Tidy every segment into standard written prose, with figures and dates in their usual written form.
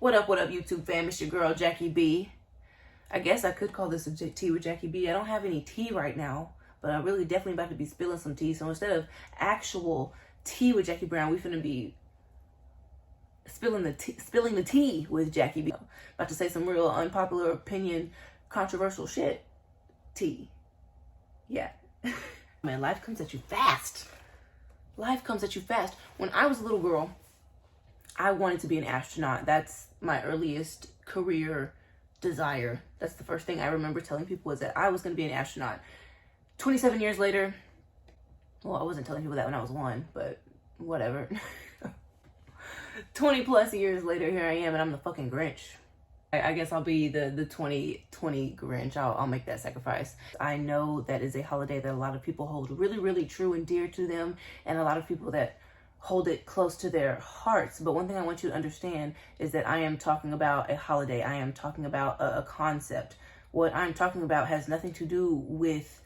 What up, YouTube fam? It's your girl, Jackie B. I guess I could call this a tea with Jackie B. I don't have any tea right now, but I'm really definitely about to be spilling some tea. So instead of actual tea with Jackie Brown, we finna be spilling the tea with Jackie B. About to say some real unpopular opinion, controversial shit. Tea. Yeah. Man, life comes at you fast. Life comes at you fast. When I was a little girl, I wanted to be an astronaut. That's my earliest career desire. That's the first thing I remember telling people, was that I was going to be an astronaut. 27 years later, well, I wasn't telling people that when I was 1, but whatever. 20 plus years later, here I am, and I'm the fucking Grinch. I guess I'll be the 2020 Grinch. I'll make that sacrifice. I know that is a holiday that a lot of people hold really, really true and dear to them, and a lot of people that hold it close to their hearts. But one thing I want you to understand is that I am talking about a holiday. I am talking about a concept. What I'm talking about has nothing to do with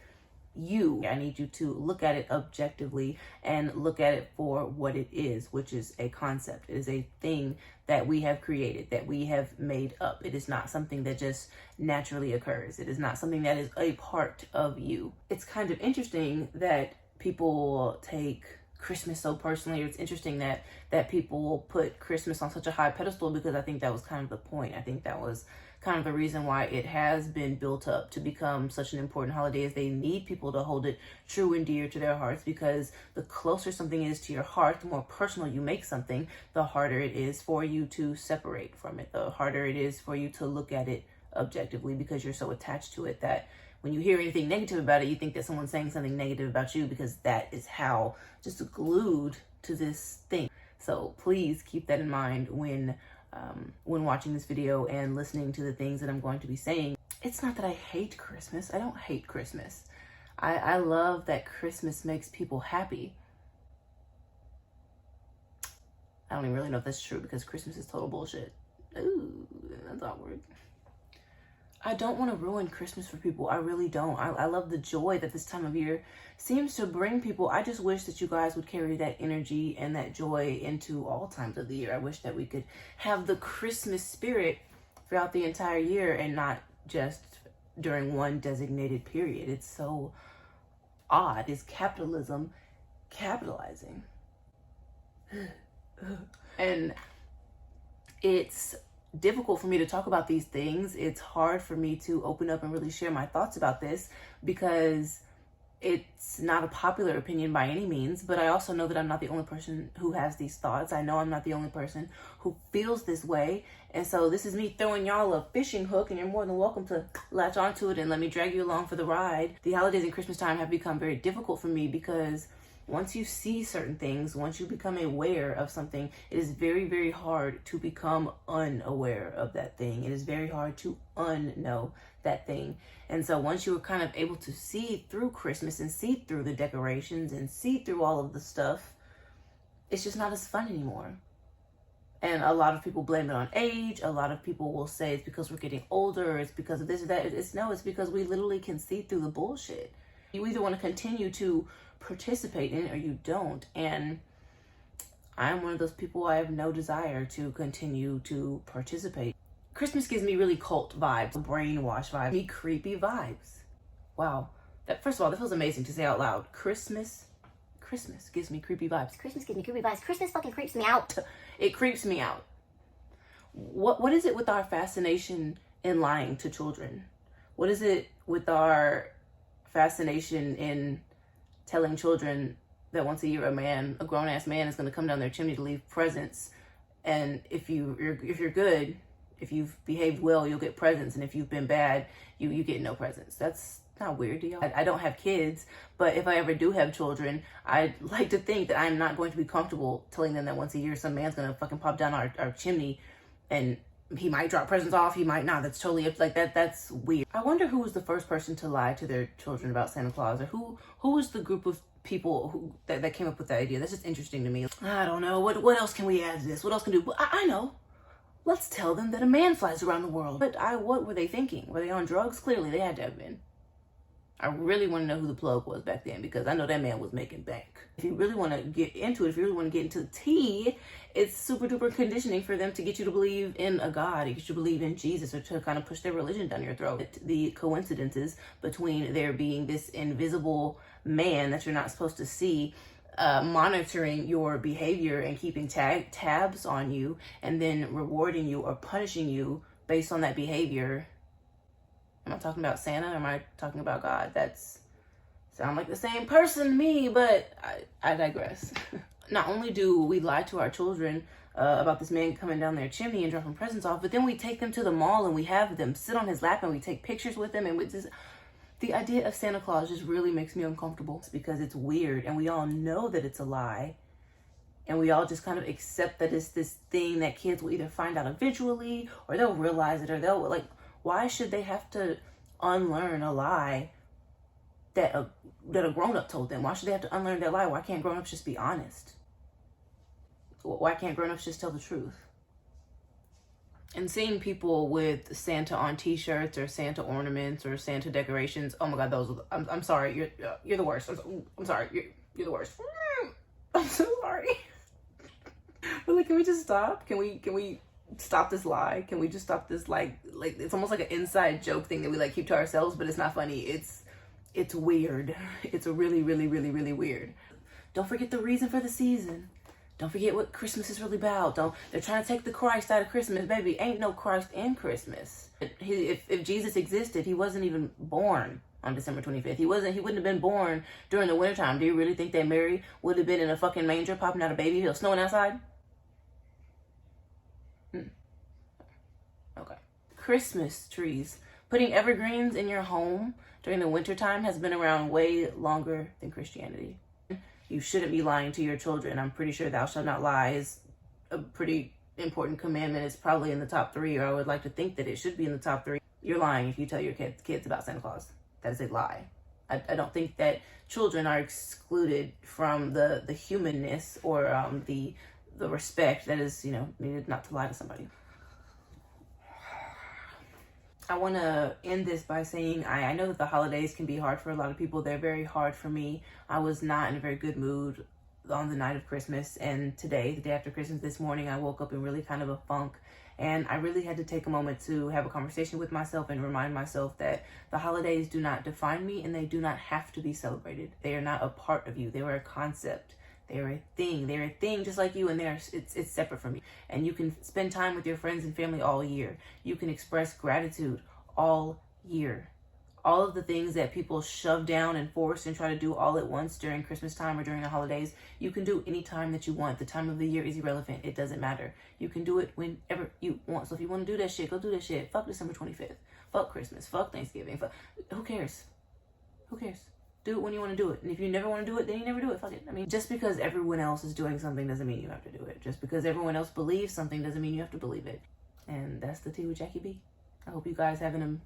you. I need you to look at it objectively and look at it for what it is, which is a concept. It is a thing that we have created, that we have made up. It is not something that just naturally occurs. It is not something that is a part of you. It's kind of interesting that people take Christmas so personally. It's interesting that people put Christmas on such a high pedestal, because I think that was kind of the point. I think that was kind of the reason why it has been built up to become such an important holiday, is they need people to hold it true and dear to their hearts, because the closer something is to your heart, the more personal you make something, the harder it is for you to separate from it, the harder it is for you to look at it objectively, because you're so attached to it that when you hear anything negative about it, you think that someone's saying something negative about you, because that is how just glued to this thing. So please keep that in mind when watching this video and listening to the things that I'm going to be saying. It's not that I hate Christmas. I don't hate Christmas. I love that Christmas makes people happy. I don't even really know if that's true, because Christmas is total bullshit. Ooh, that's awkward. I don't want to ruin Christmas for people. I really don't. I love the joy that this time of year seems to bring people. I just wish that you guys would carry that energy and that joy into all times of the year. I wish that we could have the Christmas spirit throughout the entire year and not just during one designated period. It's so odd. Is capitalism capitalizing? And it's difficult for me to talk about these things. It's hard for me to open up and really share my thoughts about this, because it's not a popular opinion by any means, but I also know that I'm not the only person who has these thoughts. I know I'm not the only person who feels this way. And so this is me throwing y'all a fishing hook, and you're more than welcome to latch onto it and let me drag you along for the ride. The holidays and Christmas time have become very difficult for me, because once you see certain things, once you become aware of something, it is very, very hard to become unaware of that thing. It is very hard to unknow that thing. And so once you were kind of able to see through Christmas and see through the decorations and see through all of the stuff, it's just not as fun anymore. And a lot of people blame it on age. A lot of people will say it's because we're getting older, it's because of this or that. It's because we literally can see through the bullshit. You either want to continue to participate in it or you don't, and I'm one of those people. I have no desire to continue to participate. Christmas gives me really cult vibes, brainwash vibes, me creepy vibes. Wow, that, first of all, that feels amazing to say out loud. Christmas gives me creepy vibes. Christmas gives me creepy vibes. Christmas fucking creeps me out. It creeps me out. What is it with our fascination in lying to children? What is it with our fascination in telling children that once a year a grown-ass man is going to come down their chimney to leave presents, and if you're good, if you've behaved well, you'll get presents, and if you've been bad, you get no presents? That's not weird to y'all? I don't have kids, but if I ever do have children, I'd like to think that I'm not going to be comfortable telling them that once a year some man's going to fucking pop down our chimney, and he might drop presents off, he might not. That's totally up, like that. That's weird. I wonder who was the first person to lie to their children about Santa Claus, or who was the group of people that came up with that idea. That's just interesting to me. I don't know. What else can we add to this? What else can do? I know. Let's tell them that a man flies around the world. But what were they thinking? Were they on drugs? Clearly they had to have been. I really want to know who the plug was back then, because I know that man was making bank. If you really want to get into it, if you really want to get into the tea, it's super duper conditioning for them to get you to believe in a God, to get you to believe in Jesus, or to kind of push their religion down your throat. The coincidences between there being this invisible man that you're not supposed to see, monitoring your behavior and keeping tabs on you, and then rewarding you or punishing you based on that behavior. Am I talking about Santa, or am I talking about God? That's sound like the same person to me, but I digress. Not only do we lie to our children about this man coming down their chimney and dropping presents off, but then we take them to the mall and we have them sit on his lap and we take pictures with them, and with this, the idea of Santa Claus just really makes me uncomfortable. It's because it's weird, and we all know that it's a lie, and we all just kind of accept that it's this thing that kids will either find out eventually, or they'll realize it, or they'll like. Why should they have to unlearn a lie that a grown-up told them? Why should they have to unlearn that lie? Why can't grown-ups just be honest? Why can't grown-ups just tell the truth? And seeing people with Santa on t-shirts or Santa ornaments or Santa decorations, oh my God, those are, I'm sorry, you're the worst. I'm sorry, you're the worst. I'm so sorry. But like, can we just stop? Can we stop this lie? Can we just stop this, like it's almost like an inside joke thing that we like keep to ourselves, but it's not funny. It's weird. It's really, really, really, really weird. Don't forget the reason for the season. Don't forget what Christmas is really about. They're trying to take the Christ out of Christmas. Baby, ain't no Christ in Christmas. If Jesus existed, he wasn't even born on December 25th. He wouldn't have been born during the wintertime. Do you really think that Mary would have been in a fucking manger popping out a baby? It was snowing outside? Okay. Christmas trees. Putting evergreens in your home during the wintertime has been around way longer than Christianity. You shouldn't be lying to your children. I'm pretty sure thou shalt not lie is a pretty important commandment. It's probably in the top 3, or I would like to think that it should be in the top 3. You're lying if you tell your kids about Santa Claus. That is a lie. I don't think that children are excluded from the humanness or the respect that is, needed not to lie to somebody. I want to end this by saying I know that the holidays can be hard for a lot of people. They're very hard for me. I was not in a very good mood on the night of Christmas, and today, the day after Christmas, this morning, I woke up in really kind of a funk, and I really had to take a moment to have a conversation with myself and remind myself that the holidays do not define me, and they do not have to be celebrated. They are not a part of you. They are a concept. They're a thing. They're a thing just like you, and it's separate from you. And you can spend time with your friends and family all year. You can express gratitude all year. All of the things that people shove down and force and try to do all at once during Christmas time or during the holidays, you can do any time that you want. The time of the year is irrelevant. It doesn't matter. You can do it whenever you want. So if you want to do that shit, go do that shit. Fuck December 25th. Fuck Christmas. Fuck Thanksgiving. Who cares? Who cares? Do it when you want to do it. And if you never want to do it, then you never do it. Fuck it. I mean, just because everyone else is doing something doesn't mean you have to do it. Just because everyone else believes something doesn't mean you have to believe it. And that's the tea with Jackie B. I hope you guys have an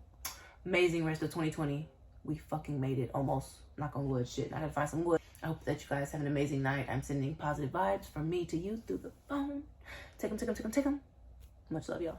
amazing rest of 2020. We fucking made it almost. Knock on wood. Shit. I gotta find some wood. I hope that you guys have an amazing night. I'm sending positive vibes from me to you through the phone. Take them. Much love, y'all.